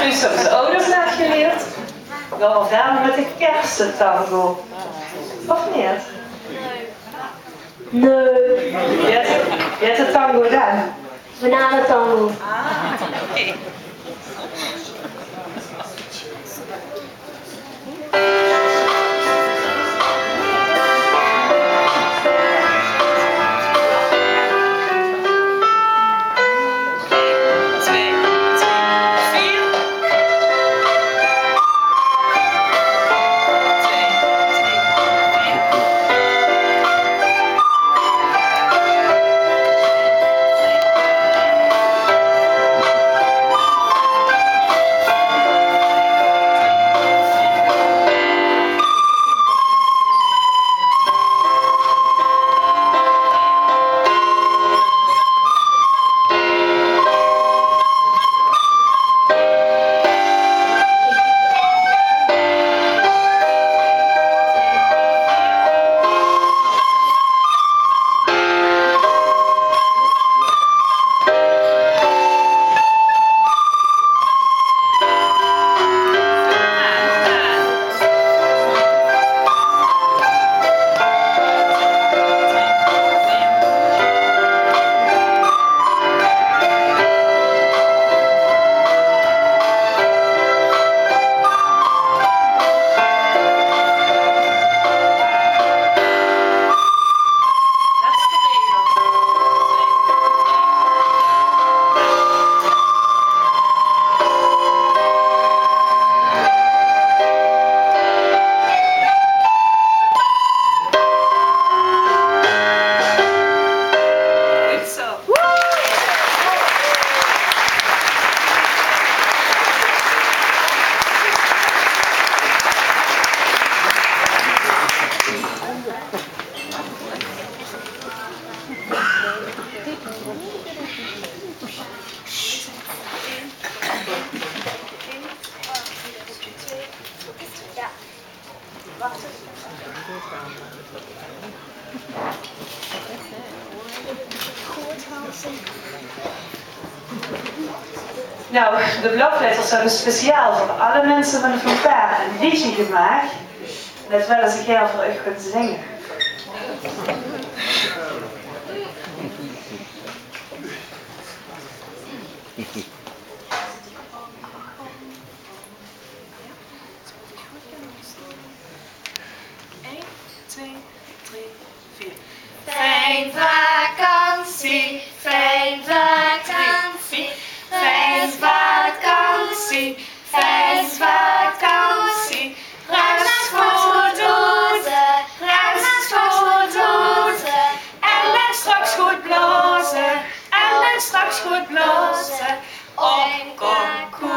u soms ouders net geleerd? Wel wel verder met de kersttango. Of niet? Nee. Wie is de tango dan? Bananentango. Oké. Nou, de blokfluiters hebben speciaal voor alle mensen van de fanfare een liedje gemaakt. Dat willen ze graag voor u gaan zingen. Fijn vakantie, fijn vakantie, fijn vakantie, fijn vakantie. Ruimte voor dozen, ruimte voor dozen. En dan straks goed blazen, en dan straks goed blazen. Op concours.